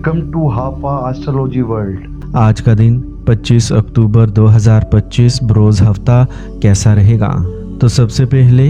Welcome to Hafa Astrology World. आज का दिन 25 अक्टूबर 2025 बरोज हफ्ता कैसा रहेगा। तो सबसे पहले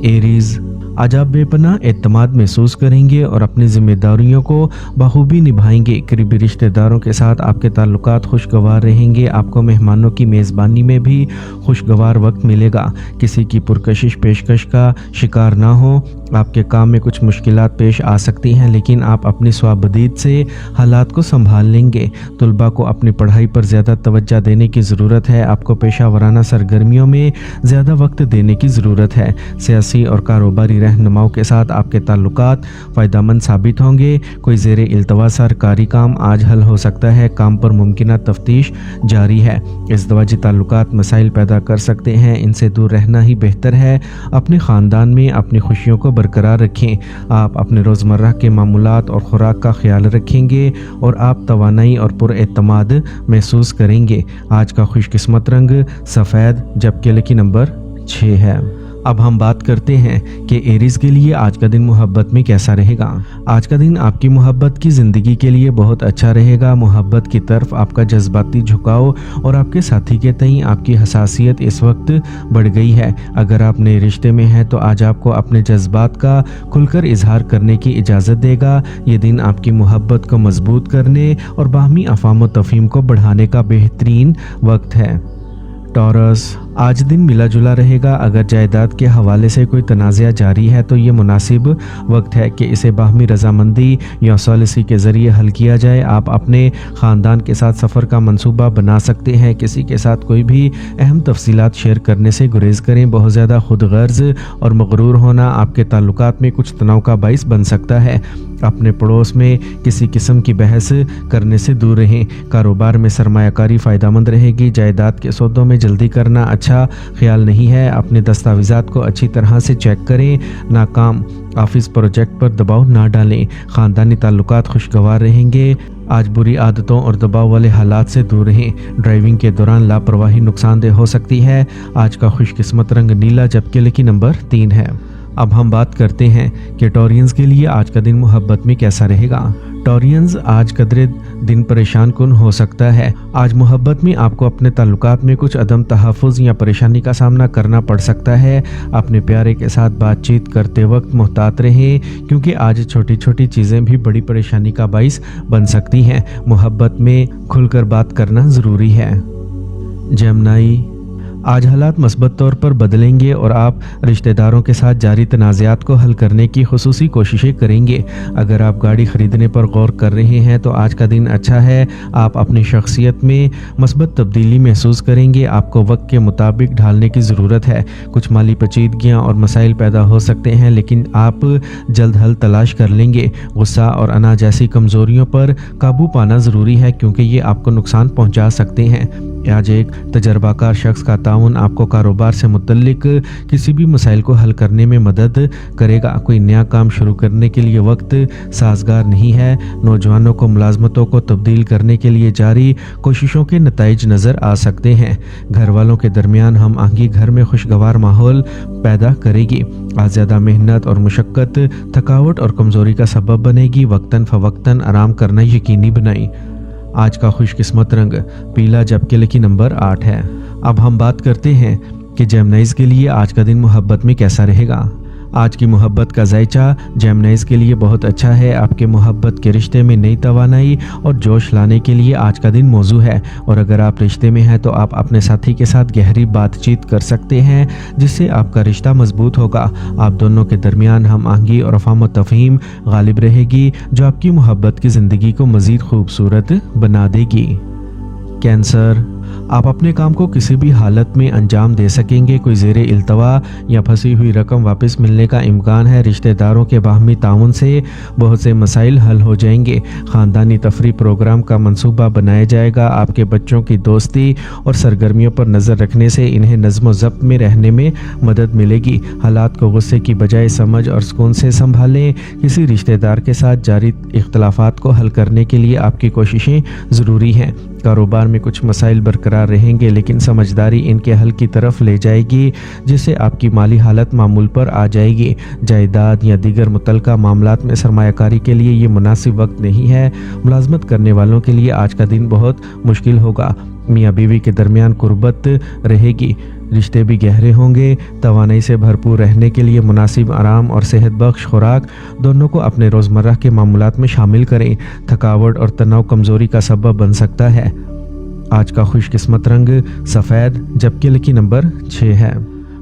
एरीज, आज आप बेपनाह एतमाद महसूस करेंगे और अपनी जिम्मेदारियों को बखूबी निभाएंगे। करीबी रिश्तेदारों के साथ आपके ताल्लुकात खुशगवार रहेंगे। आपको मेहमानों की मेज़बानी में भी खुशगवार वक्त मिलेगा। किसी की पुरकशिश पेशकश का शिकार ना हो। आपके काम में कुछ मुश्किलात पेश आ सकती हैं, लेकिन आप अपनी स्वाबदीद से हालात को संभाल लेंगे। तुलबा को अपनी पढ़ाई पर ज़्यादा तवज्जो देने की ज़रूरत है। आपको पेशा वराना सरगर्मियों में ज़्यादा वक्त देने की ज़रूरत है। सियासी और कारोबारी रहनुमाओं के साथ आपके ताल्लुकात फ़ायदेमंद साबित होंगे। कोई ज़ेरे इल्तवा सरकारी काम आज हल हो सकता है। काम पर मुमकिन तफ्तीश जारी है। इज़दवाजी ताल्लुकात मसाइल पैदा कर सकते हैं, इनसे दूर रहना ही बेहतर है। अपने ख़ानदान में अपनी खुशियों को बरकरार रखें। आप अपने रोज़मर्रा के मामूलात और खुराक का ख्याल रखेंगे और आप तवानाई और पुरएतमाद महसूस करेंगे। आज का खुशकिस्मत रंग सफ़ेद, जबकि लकी नंबर 6 है। अब हम बात करते हैं कि एरीज के लिए आज का दिन मोहब्बत में कैसा रहेगा। आज का दिन आपकी मोहब्बत की ज़िंदगी के लिए बहुत अच्छा रहेगा। मोहब्बत की तरफ आपका जज्बाती झुकाव और आपके साथी के तई आपकी हसासियत इस वक्त बढ़ गई है। अगर आप नए रिश्ते में हैं तो आज आपको अपने जज्बात का खुलकर इजहार करने की इजाज़त देगा। ये दिन आपकी मोहब्बत को मजबूत करने और बाहमी अफ़ाम व तफ़हीम को बढ़ाने का बेहतरीन वक्त है। टॉरस, आज दिन मिला जुला रहेगा। अगर जायदाद के हवाले से कोई तनाज़ा जारी है तो ये मुनासिब वक्त है कि इसे बाहमी रजामंदी या सॉलिसी के ज़रिए हल किया जाए। आप अपने ख़ानदान के साथ सफ़र का मंसूबा बना सकते हैं। किसी के साथ कोई भी अहम तफसीलात शेयर करने से गुरेज करें। बहुत ज़्यादा खुद गर्ज और मगरूर होना आपके ताल्लुकात में कुछ तनाव का बाइस बन सकता है। अपने पड़ोस में किसी किस्म की बहस करने से दूर रहें। कारोबार में सरमायाकारी फ़ायदेमंद रहेगी। जायदाद के सौदों में जल्दी करना अच्छा ख्याल नहीं है। अपने दस्तावेज़ात को अच्छी तरह से चेक करें। नाकाम ऑफिस प्रोजेक्ट पर दबाव ना डालें। ख़ानदानी ताल्लुकात खुशगवार रहेंगे। आज बुरी आदतों और दबाव वाले हालात से दूर रहें। ड्राइविंग के दौरान लापरवाही नुकसानदेह हो सकती है। आज का खुशकिस्मत रंग नीला, जबकि लकी नंबर 3 है। अब हम बात करते हैं कि टॉरियंस के लिए आज का दिन मोहब्बत में कैसा रहेगा। टॉरियंस, आज कदरे दिन परेशान कुन हो सकता है। आज मोहब्बत में आपको अपने ताल्लुकात में कुछ अदम तहफ़्फ़ुज़ या परेशानी का सामना करना पड़ सकता है। अपने प्यारे के साथ बातचीत करते वक्त मुहतात रहें, क्योंकि आज छोटी छोटी चीज़ें भी बड़ी परेशानी का बाइस बन सकती हैं। मोहब्बत में खुलकर बात करना ज़रूरी है। जेमिनी, आज हालात मस्बत तौर पर बदलेंगे और आप रिश्तेदारों के साथ जारी तनाज़ात को हल करने की खुसूसी कोशिशें करेंगे। अगर आप गाड़ी ख़रीदने पर गौर कर रहे हैं तो आज का दिन अच्छा है। आप अपनी शख्सियत में मस्बत तब्दीली महसूस करेंगे। आपको वक्त के मुताबिक ढालने की ज़रूरत है। कुछ माली पेचीदगियाँ और मसाइल पैदा हो सकते हैं, लेकिन आप जल्द हल तलाश कर लेंगे। गुस्सा और अना जैसी कमज़ोरियों पर काबू पाना ज़रूरी है, क्योंकि ये आपको नुकसान पहुँचा सकते हैं। आज एक तजर्बाकार शख्स का ताउन आपको कारोबार से मुतल्लिक किसी भी मसाइल को हल करने में मदद करेगा। कोई नया काम शुरू करने के लिए वक्त साजगार नहीं है। नौजवानों को मुलाजमतों को तब्दील करने के लिए जारी कोशिशों के नताइज नज़र आ सकते हैं। घर वालों के दरमियान हम आहंगी घर में खुशगवार माहौल पैदा करेगी। आज ज़्यादा मेहनत और मुशक्क़त थकावट और कमज़ोरी का सबब बनेगी। वक्तन फ़वक्तन आराम करना यकीनी बनाई। आज का खुशकिस्मत रंग पीला, जबकि लकी नंबर 8 है। अब हम बात करते हैं कि जेमिनीज़ के लिए आज का दिन मोहब्बत में कैसा रहेगा। आज की मोहब्बत का जायचा जेमिनीज़ के लिए बहुत अच्छा है। आपके मोहब्बत के रिश्ते में नई तवानाई और जोश लाने के लिए आज का दिन मौजू है। और अगर आप रिश्ते में हैं तो आप अपने साथी के साथ गहरी बातचीत कर सकते हैं, जिससे आपका रिश्ता मजबूत होगा। आप दोनों के दरमियान हम आहंगी और अफ़ाम व तफ़हीम गालिब रहेगी, जो आपकी मोहब्बत की ज़िंदगी को मज़ीद खूबसूरत बना देगी। कैंसर, आप अपने काम को किसी भी हालत में अंजाम दे सकेंगे। कोई ज़ेरे इल्तवा या फंसी हुई रकम वापस मिलने का इम्कान है। रिश्तेदारों के बाहमी ताउन से बहुत से मसाइल हल हो जाएंगे। ख़ानदानी तफरी प्रोग्राम का मंसूबा बनाया जाएगा। आपके बच्चों की दोस्ती और सरगर्मियों पर नज़र रखने से इन्हें नज़्म व ज़ब्त में रहने में मदद मिलेगी। हालात को गुस्से की बजाय समझ और सुकून से संभालें। किसी रिश्तेदार के साथ जारी इख्तलाफात को हल करने के लिए आपकी कोशिशें ज़रूरी हैं। کاروبار میں کچھ مسائل برقرار رہیں گے لیکن سمجھداری ان کے حل کی طرف لے جائے گی جس سے آپ کی مالی حالت معمول پر آ جائے گی۔ جائیداد یا دیگر متعلقہ معاملات میں سرمایہ کاری کے لیے یہ مناسب وقت نہیں ہے۔ ملازمت کرنے والوں کے لیے آج کا دن بہت مشکل ہوگا۔ میاں بیوی کے درمیان قربت رہے گی، رشتے بھی گہرے ہوں گے۔ توانائی سے بھرپور رہنے کے لیے مناسب آرام اور صحت بخش خوراک دونوں کو اپنے روزمرہ کے معمولات میں شامل کریں۔ تھکاوٹ اور تناؤ کمزوری کا سبب بن سکتا ہے۔ آج کا خوش قسمت رنگ سفید جبکہ لکی نمبر 6 ہے۔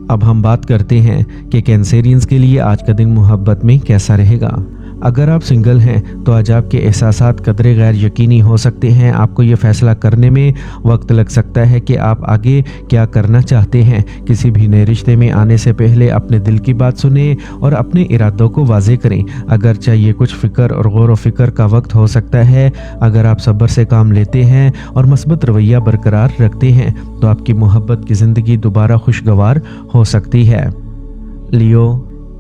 اب ہم بات کرتے ہیں کہ کینسرینز کے لیے آج کا دن محبت میں کیسا رہے گا۔ اگر آپ سنگل ہیں تو آج آپ کے احساسات قدرے غیر یقینی ہو سکتے ہیں۔ آپ کو یہ فیصلہ کرنے میں وقت لگ سکتا ہے کہ آپ آگے کیا کرنا چاہتے ہیں۔ کسی بھی نئے رشتے میں آنے سے پہلے اپنے دل کی بات سنیں اور اپنے ارادوں کو واضح کریں۔ اگرچہ یہ کچھ فکر اور غور و فکر کا وقت ہو سکتا ہے، اگر آپ صبر سے کام لیتے ہیں اور مثبت رویہ برقرار رکھتے ہیں تو آپ کی محبت کی زندگی دوبارہ خوشگوار ہو سکتی ہے۔ لیو،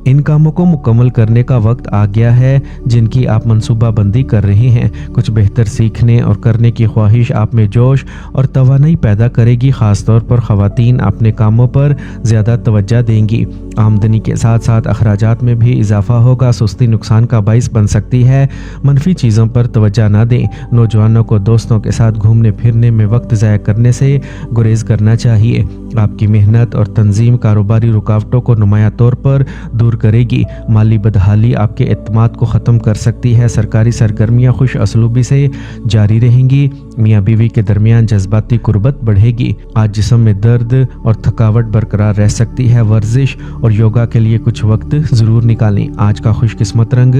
ان کاموں کو مکمل کرنے کا وقت آ گیا ہے جن کی آپ منصوبہ بندی کر رہے ہیں۔ کچھ بہتر سیکھنے اور کرنے کی خواہش آپ میں جوش اور توانائی پیدا کرے گی۔ خاص طور پر خواتین اپنے کاموں پر زیادہ توجہ دیں گی۔ آمدنی کے ساتھ ساتھ اخراجات میں بھی اضافہ ہوگا۔ سستی نقصان کا باعث بن سکتی ہے۔ منفی چیزوں پر توجہ نہ دیں۔ نوجوانوں کو دوستوں کے ساتھ گھومنے پھرنے میں وقت ضائع کرنے سے گریز کرنا چاہیے۔ آپ کی محنت اور تنظیم کاروباری رکاوٹوں کو نمایاں طور پر دور کرے گی۔ مالی بدحالی آپ کے اعتماد کو ختم کر سکتی ہے۔ سرکاری سرگرمیاں خوش اسلوبی سے جاری رہیں گی۔ میاں بیوی کے درمیان جذباتی قربت بڑھے گی۔ آج جسم میں درد اور تھکاوٹ برقرار رہ سکتی ہے۔ ورزش اور یوگا کے لیے کچھ وقت ضرور نکالیں۔ آج کا خوش قسمت رنگ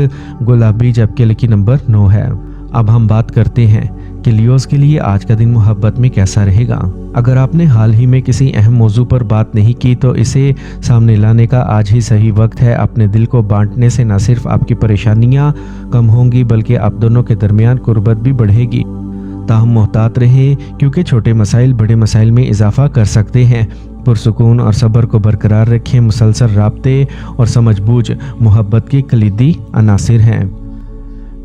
گلابی جبکہ لکی نمبر 9 ہے۔ اب ہم بات کرتے ہیں کہ لیوز کے لیے آج کا دن محبت میں کیسا رہے گا۔ اگر آپ نے حال ہی میں کسی اہم موضوع پر بات نہیں کی تو اسے سامنے لانے کا آج ہی صحیح وقت ہے۔ اپنے دل کو بانٹنے سے نہ صرف آپ کی پریشانیاں کم ہوں گی بلکہ آپ دونوں کے درمیان قربت بھی بڑھے گی۔ تاہم محتاط رہیں کیونکہ چھوٹے مسائل بڑے مسائل میں اضافہ کر سکتے ہیں۔ پرسکون اور صبر کو برقرار رکھیں۔ مسلسل رابطے اور سمجھ بوجھ محبت کے کلیدی عناصر ہیں۔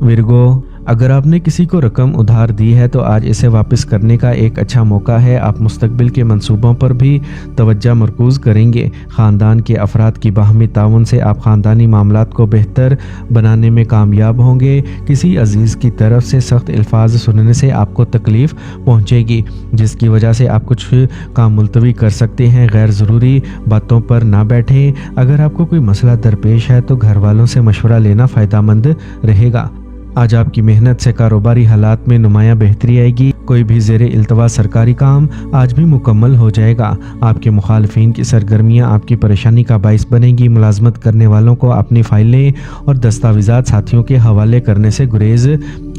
ورگو، اگر آپ نے کسی کو رقم ادھار دی ہے تو آج اسے واپس کرنے کا ایک اچھا موقع ہے۔ آپ مستقبل کے منصوبوں پر بھی توجہ مرکوز کریں گے۔ خاندان کے افراد کی باہمی تعاون سے آپ خاندانی معاملات کو بہتر بنانے میں کامیاب ہوں گے۔ کسی عزیز کی طرف سے سخت الفاظ سننے سے آپ کو تکلیف پہنچے گی جس کی وجہ سے آپ کچھ کام ملتوی کر سکتے ہیں۔ غیر ضروری باتوں پر نہ بیٹھیں۔ اگر آپ کو کوئی مسئلہ درپیش ہے تو گھر والوں سے مشورہ لینا فائدہ مند رہے گا۔ آج آپ کی محنت سے کاروباری حالات میں نمایاں بہتری آئے گی۔ کوئی بھی زیر التوا سرکاری کام آج بھی مکمل ہو جائے گا۔ آپ کے مخالفین کی سرگرمیاں آپ کی پریشانی کا باعث بنیں گی۔ ملازمت کرنے والوں کو اپنی فائلیں اور دستاویزات ساتھیوں کے حوالے کرنے سے گریز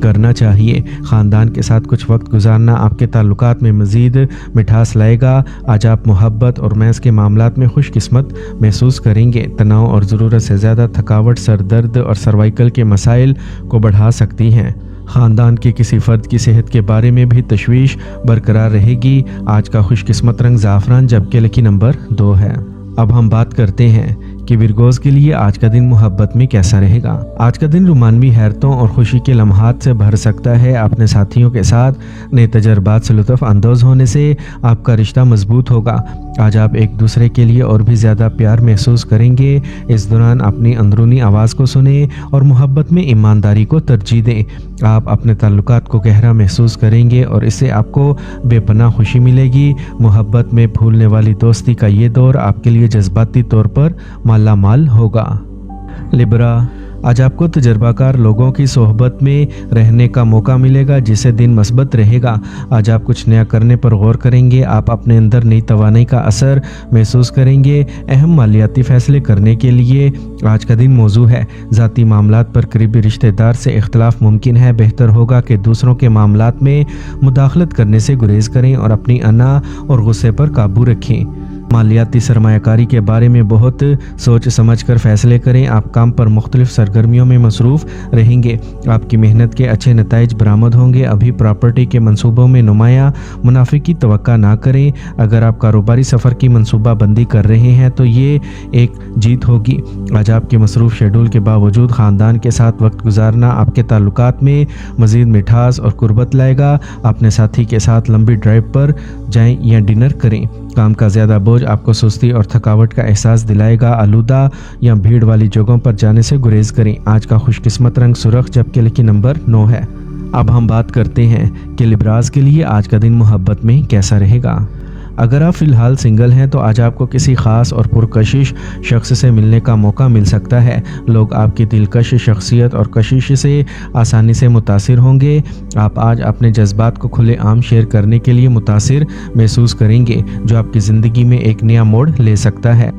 کرنا چاہیے۔ خاندان کے ساتھ کچھ وقت گزارنا آپ کے تعلقات میں مزید مٹھاس لائے گا۔ آج آپ محبت اور محض کے معاملات میں خوش قسمت محسوس کریں گے۔ تناؤ اور ضرورت سے زیادہ تھکاوٹ سر درد اور سروائیکل کے مسائل کو بڑھا سکتی ہیں۔ خاندان کے کسی فرد کی صحت کے بارے میں بھی تشویش برقرار رہے گی۔ آج کا خوش قسمت رنگ زعفران جبکہ لکی نمبر 2 ہے۔ اب ہم بات کرتے ہیں کہ ورگوز کے لیے آج کا دن محبت میں کیسا رہے گا۔ آج کا دن رومانوی حیرتوں اور خوشی کے لمحات سے بھر سکتا ہے۔ اپنے ساتھیوں کے ساتھ نئے تجربات سے لطف اندوز ہونے سے آپ کا رشتہ مضبوط ہوگا۔ آج آپ ایک دوسرے کے لیے اور بھی زیادہ پیار محسوس کریں گے۔ اس دوران اپنی اندرونی آواز کو سنیں اور محبت میں ایمانداری کو ترجیح دیں۔ آپ اپنے تعلقات کو گہرا محسوس کریں گے اور اس سے آپ کو بے پناہ خوشی ملے گی۔ محبت میں پھولنے والی دوستی کا یہ دور آپ کے لیے جذباتی طور پر مالا مال ہوگا۔ لبرا، آج آپ کو تجربہ کار لوگوں کی صحبت میں رہنے کا موقع ملے گا جس سے دن مثبت رہے گا۔ آج آپ کچھ نیا کرنے پر غور کریں گے۔ آپ اپنے اندر نئی توانائی کا اثر محسوس کریں گے۔ اہم مالیاتی فیصلے کرنے کے لیے آج کا دن موزوں ہے۔ ذاتی معاملات پر قریبی رشتہ دار سے اختلاف ممکن ہے۔ بہتر ہوگا کہ دوسروں کے معاملات میں مداخلت کرنے سے گریز کریں اور اپنی انا اور غصے پر قابو رکھیں۔ मालियाती सरमायाकारी के बारे में बहुत सोच समझ कर फैसले करें। आप काम पर मुख्तलिफ सरगर्मियों में मसरूफ़ रहेंगे। आपकी मेहनत के अच्छे नताइज बरामद होंगे। अभी प्रॉपर्टी के मंसूबों में नुमाया मुनाफे की तवक्का ना करें। अगर आप कारोबारी सफ़र की मंसूबा बंदी कर रहे हैं तो ये एक जीत होगी। आज आपके मसरूफ़ शेड्यूल के बावजूद ख़ानदान के साथ वक्त गुजारना आपके ताल्लुकात में मज़ीद मिठास और कुर्बत लाएगा। अपने साथी के साथ लंबी ड्राइव पर जाएं या डिनर करें। काम का ज़्यादा बोझ आपको सुस्ती और थकावट का एहसास दिलाएगा। आलूदा या भीड़ वाली जगहों पर जाने से गुरेज करें। आज का खुशकिस्मत रंग सुर्ख जबकि लकी नंबर 9 है। अब हम बात करते हैं कि लिब्राज के लिए आज का दिन मोहब्बत में कैसा रहेगा। अगर आप फ़िलहाल सिंगल हैं तो आज आपको किसी ख़ास और पुरकशिश शख्स से मिलने का मौका मिल सकता है। लोग आपकी दिलकश शख्सियत और कशिश से आसानी से मुतासिर होंगे। आप आज अपने जज्बात को खुलेआम शेयर करने के लिए मुतासिर महसूस करेंगे, जो आपकी ज़िंदगी में एक नया मोड़ ले सकता है।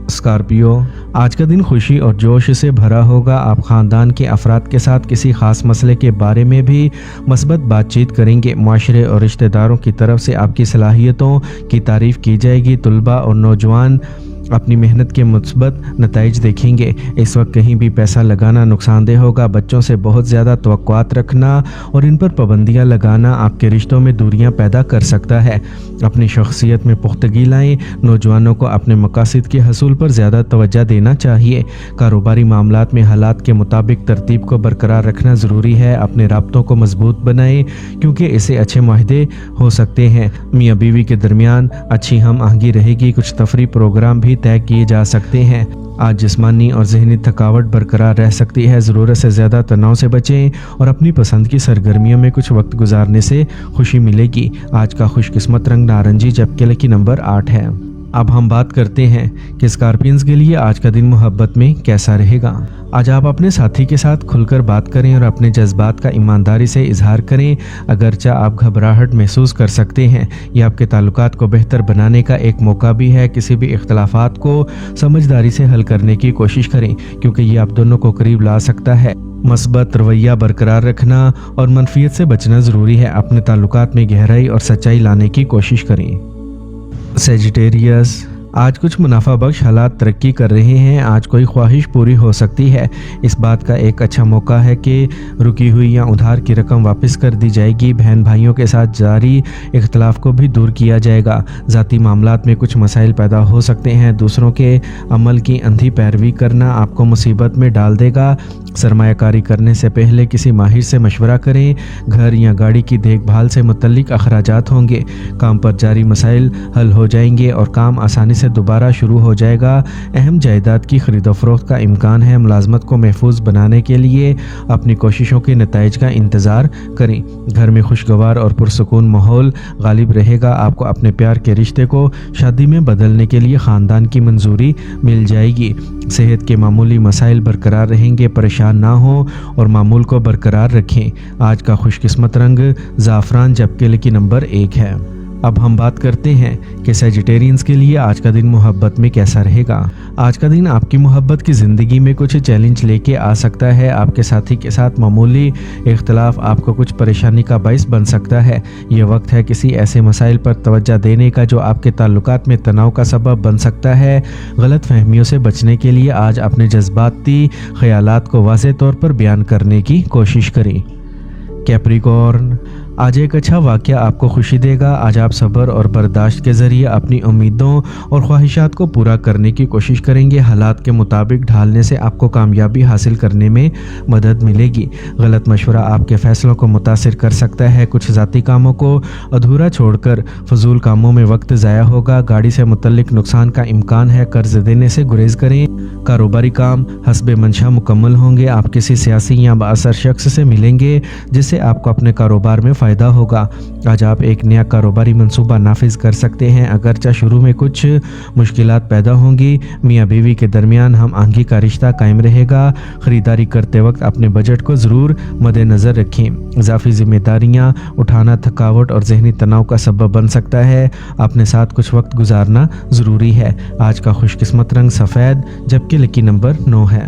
स्कॉर्पियो, आज का दिन खुशी और जोश से भरा होगा। आप ख़ानदान के अफराद के साथ किसी ख़ास मसले के बारे में भी मस्बत बातचीत करेंगे। माशरे और रिश्तेदारों की तरफ से आपकी सलाहियतों की तारीफ़ की जाएगी। तलबा और नौजवान अपनी मेहनत के मुस्बत नताइज देखेंगे। इस वक्त कहीं भी पैसा लगाना नुकसानदेह होगा। बच्चों से बहुत ज़्यादा तवक्कुआत रखना और इन पर पाबंदियाँ लगाना आपके रिश्तों में दूरियां पैदा कर सकता है। अपनी शख्सियत में पुख्तगी लाएं। नौजवानों को अपने मकासद के हसूल पर ज़्यादा तवज्जो देना चाहिए। कारोबारी मामलात में हालात के मुताबिक तरतीब को बरकरार रखना ज़रूरी है। अपने राब्तों को मजबूत बनाएं क्योंकि इससे अच्छे माहदे हो सकते हैं। मियाँ बीवी के दरमियान अच्छी हम आहंगी रहेगी। कुछ तफरी प्रोग्राम भी तय किए जा सकते हैं। आज जिस्मानी और ज़हनी थकावट बरकरार रह सकती है। ज़रूरत से ज़्यादा तनाव से बचें और अपनी पसंद की सरगर्मियों में कुछ वक्त गुजारने से खुशी मिलेगी। आज का खुशकिस्मत रंग नारंगी जबकि लकी नंबर 8 है। अब हम बात करते हैं कि स्कॉर्पियंस के लिए आज का दिन मोहब्बत में कैसा रहेगा। आज आप अपने साथी के साथ खुलकर बात करें और अपने जज्बात का ईमानदारी से इजहार करें। अगरचे आप घबराहट महसूस कर सकते हैं, ये आपके ताल्लुकात को बेहतर बनाने का एक मौका भी है। किसी भी इख्तलाफात को समझदारी से हल करने की कोशिश करें क्योंकि ये आप दोनों को करीब ला सकता है। मस्बत रवैया बरकरार रखना और मनफियत से बचना ज़रूरी है। अपने ताल्लुकात में गहराई और सच्चाई लाने की कोशिश करें। सेजिटेरियस, आज कुछ मुनाफा बख्श हालात तरक्की कर रहे हैं। आज कोई ख्वाहिश पूरी हो सकती है। इस बात का एक अच्छा मौका है कि रुकी हुई या उधार की रकम वापस कर दी जाएगी। बहन भाइयों के साथ जारी इख्तलाफ को भी दूर किया जाएगा। ज़ाती मामलात में कुछ मसाइल पैदा हो सकते हैं। दूसरों के अमल की अंधी पैरवी करना आपको मुसीबत में डाल देगा। सरमायाकारी करने से पहले किसी माहिर से मशवरा करें। घर या गाड़ी की देखभाल से मुतल्लिक अखराजात होंगे। काम पर जारी मसाइल हल हो जाएंगे और काम आसानी से दोबारा शुरू हो जाएगा। अहम जायदाद की खरीदो फरोख्त का इम्कान है। मुलाजमत को महफूज बनाने के लिए अपनी कोशिशों के नताइज का इंतज़ार करें। घर में खुशगवार और पुरसुकून माहौल गालिब रहेगा। आपको अपने प्यार के रिश्ते को शादी में बदलने के लिए ख़ानदान की मंजूरी मिल जाएगी। सेहत के मामूली मसाइल बरकरार रहेंगे। परेशान ना हो और मामूल को बरकरार रखें। आज का खुशकिस्मत रंग ज़ाफ़रान जबकि लकी नंबर 1 है। अब हम बात करते हैं कि सेजिटेरियंस के लिए आज का दिन मोहब्बत में कैसा रहेगा। आज का दिन आपकी मोहब्बत की ज़िंदगी में कुछ चैलेंज लेके आ सकता है। आपके साथी के साथ मामूली इख्तलाफ आपको कुछ परेशानी का बाइस बन सकता है। ये वक्त है किसी ऐसे मसाइल पर तवज्जो देने का जो आपके ताल्लुकात में तनाव का सबब बन सकता है। गलत फहमियों से बचने के लिए आज अपने जज्बाती ख्यालात को वाज़ेह तौर पर बयान करने की कोशिश करें। कैप्रिकॉर्न, आज एक अच्छा वाक़या आपको खुशी देगा। आज आप सब्र और बर्दाश्त के ज़रिए अपनी उम्मीदों और ख्वाहिशात को पूरा करने की कोशिश करेंगे। हालात के मुताबिक ढालने से आपको कामयाबी हासिल करने में मदद मिलेगी। गलत मशवरा आपके फ़ैसलों को मुतासिर कर सकता है। कुछ ज़ाती कामों को अधूरा छोड़कर फजूल कामों में वक्त ज़ाया होगा। गाड़ी से मुतल्लिक नुकसान का इम्कान है। कर्ज देने से गुरेज करें। कारोबारी काम हस्बे मंशा मुकम्मल होंगे। आप किसी सियासी या बाअसर शख्स से मिलेंगे जिससे आपको अपने कारोबार में फ़ायदा होगा। आज आप एक नया कारोबारी मंसूबा नाफिज कर सकते हैं। अगरचे शुरू में कुछ मुश्किलात पैदा होंगी। मियाँ बीवी के दरमियान हम आहंगी का रिश्ता कायम रहेगा। ख़रीदारी करते वक्त अपने बजट को ज़रूर मद्देनज़र रखें। इजाफी जिम्मेदारियाँ उठाना थकावट और जहनी तनाव का सबब बन सकता है। अपने साथ कुछ वक्त गुजारना ज़रूरी है। आज का खुशकिस्मत रंग सफ़ेद जबकि लकी नंबर 9 है।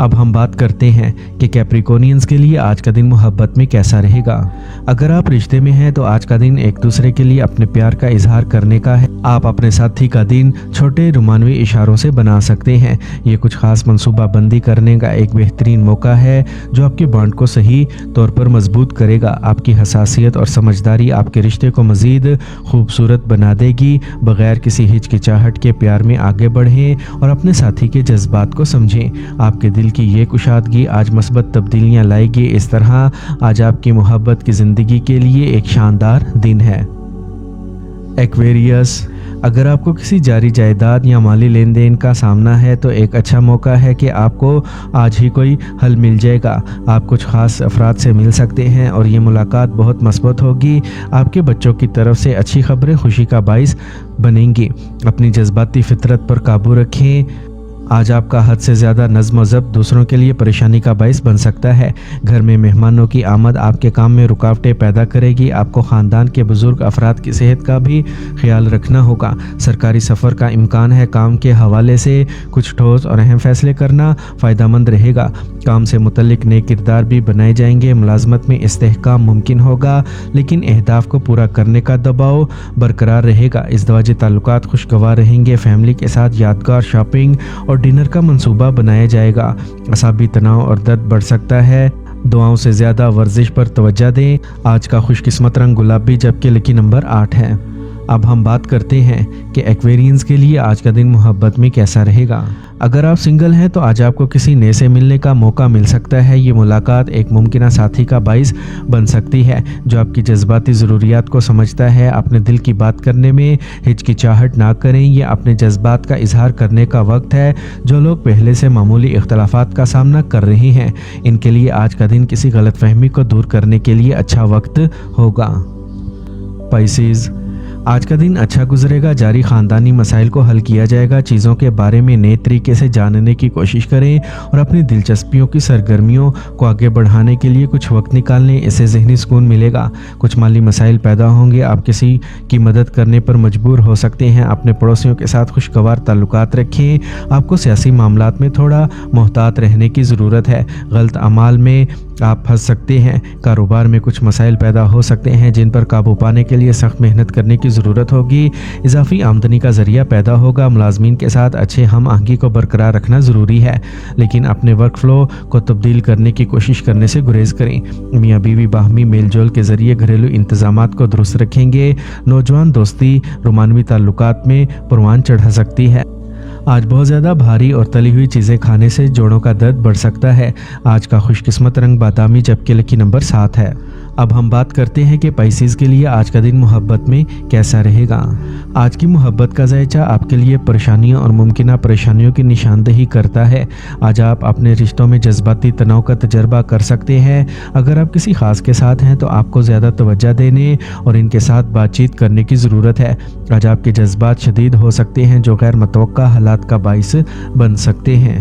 अब हम बात करते हैं कि कैप्रिकॉर्नियंस के लिए आज का दिन मोहब्बत में कैसा रहेगा। अगर आप रिश्ते में हैं तो आज का दिन एक दूसरे के लिए अपने प्यार का इजहार करने का है। आप अपने साथी का दिन छोटे रोमानवी इशारों से बना सकते हैं। ये कुछ खास मंसूबा बंदी करने का एक बेहतरीन मौका है जो आपके बॉन्ड को सही तौर पर मजबूत करेगा। आपकी हसासियत और समझदारी आपके रिश्ते को मजीद खूबसूरत बना देगी। बगैर किसी हिचकिचाहट के प्यार में आगे बढ़ें और अपने साथी के जज्बात को समझें। आपके दिल की ये कुशादगी आज मस्बत तब्दीलियां लाएगी। इस तरह आज आपकी मोहब्बत की ज़िंदगी के लिए एक शानदार दिन है। एक्वेरियस, अगर आपको किसी जारी जायदाद या माली लेन देन का सामना है तो एक अच्छा मौका है कि आपको आज ही कोई हल मिल जाएगा। आप कुछ खास अफराद से मिल सकते हैं और ये मुलाकात बहुत मस्बत होगी। आपके बच्चों की तरफ से अच्छी खबरें खुशी का बाइस बनेंगी। अपनी जज्बाती फितरत पर काबू रखें। आज आपका हद से ज़्यादा नज़्म व ज़ब्त दूसरों के लिए परेशानी का बाइस बन सकता है। घर में मेहमानों की आमद आपके काम में रुकावटें पैदा करेगी। आपको ख़ानदान के बुज़ुर्ग अफराद की सेहत का भी ख्याल रखना होगा। सरकारी सफ़र का इम्कान है। काम के हवाले से कुछ ठोस और अहम फैसले करना फ़ायदेमंद रहेगा। काम से मुतल्लिक नेक किरदार भी बनाए जाएंगे। मुलाजमत में इस्तेहकाम मुमकिन होगा लेकिन अहदाफ को पूरा करने का दबाव बरकरार रहेगा। इज़दवाजी ताल्लुकात खुशगवार रहेंगे। फैमिली के साथ यादगार शॉपिंग और डिनर का मंसूबा बनाया जाएगा। असाबी तनाव और दर्द बढ़ सकता है। दुआओं से ज़्यादा वर्जिश पर तवज्जो दें। आज का खुशकिस्मत रंग गुलाबी जबकि लकी नंबर 8 है। अब हम बात करते हैं कि एक्वेरियंस के लिए आज का दिन मोहब्बत में कैसा रहेगा। अगर आप सिंगल हैं तो आज आपको किसी नए से मिलने का मौका मिल सकता है। ये मुलाकात एक मुमकिन साथी का बाइस बन सकती है जो आपकी जज्बाती ज़रूरियात को समझता है। अपने दिल की बात करने में हिचकिचाहट ना करें। ये अपने जज्बात का इजहार करने का वक्त है। जो लोग पहले से मामूली इख्तलाफात का सामना कर रहे हैं इनके लिए आज का दिन किसी गलतफहमी को दूर करने के लिए अच्छा वक्त होगा। पाइसेस, आज का दिन अच्छा गुजरेगा। जारी ख़ानदानी मसाइल को हल किया जाएगा। चीज़ों के बारे में नए तरीके से जानने की कोशिश करें और अपनी दिलचस्पियों की सरगर्मियों को आगे बढ़ाने के लिए कुछ वक्त निकाल लें। इससे ज़हनी सुकून मिलेगा। कुछ माली मसाइल पैदा होंगे। आप किसी की मदद करने पर मजबूर हो सकते हैं। अपने पड़ोसियों के साथ खुशगवार ताल्लुकात रखें। आपको सियासी मामलात में थोड़ा मोहतात रहने की ज़रूरत है। गलत अमाल में आप फंस सकते हैं। कारोबार में कुछ मसाइल पैदा हो सकते हैं जिन पर काबू पाने के लिए सख्त मेहनत करने की ज़रूरत होगी। इजाफी आमदनी का ज़रिया पैदा होगा। मुलाजमीन के साथ अच्छे हम आहंगी को बरकरार रखना ज़रूरी है लेकिन अपने वर्क फ्लो को तब्दील करने की कोशिश करने से गुरेज करें। मियाँ बीवी बाहमी मेल जोल के ज़रिए घरेलू इंतज़ामात को दुरुस्त रखेंगे। नौजवान दोस्ती रोमानवी ताल्लुकात में परवान चढ़ा सकती है। आज बहुत ज़्यादा भारी और तली हुई चीज़ें खाने से जोड़ों का दर्द बढ़ सकता है। आज का खुशकिस्मत रंग बादामी जबकि लकी नंबर 7 है। अब हम बात करते हैं कि पाइसेस के लिए आज का दिन मोहब्बत में कैसा रहेगा। आज की मोहब्बत का जायचा आपके लिए परेशानियों और मुमकिन परेशानियों की निशानदेही करता है। आज आप अपने रिश्तों में जज्बाती तनाव का तजर्बा कर सकते हैं। अगर आप किसी खास के साथ हैं तो आपको ज़्यादा तवज्जो देने और इनके साथ बातचीत करने की ज़रूरत है। आज आपके जज्बात शदीद हो सकते हैं जो गैर मुतवक्का हालात का बाइस बन सकते हैं।